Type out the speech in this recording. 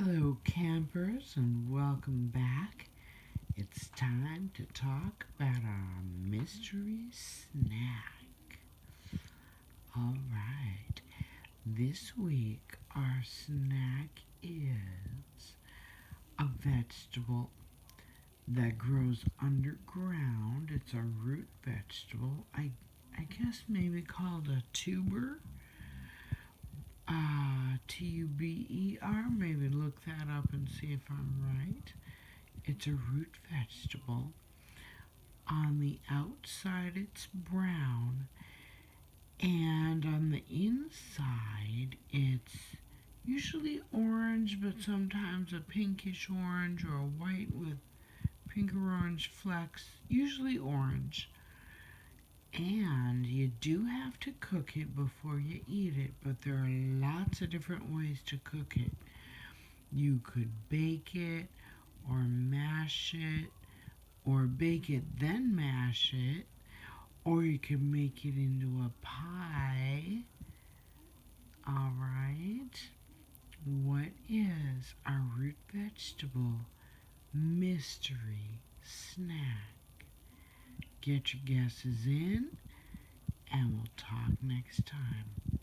Hello, campers, and welcome back. It's time to talk about our mystery snack. All right, this week our snack is a vegetable that grows underground. It's a root vegetable. I guess maybe called a tuber. Tuber. Maybe look that up and see if I'm right. It's a root vegetable. On the outside, it's brown, and on the inside, it's usually orange, but sometimes a pinkish orange or a white with pink or orange flecks, usually orange. And you do have to cook it before you eat it, but there are lots of different ways to cook it. You could bake it, or mash it, or bake it then mash it, or you can make it into a pie. All right. What is our root vegetable mystery snack? Get your guesses in, and we'll talk next time.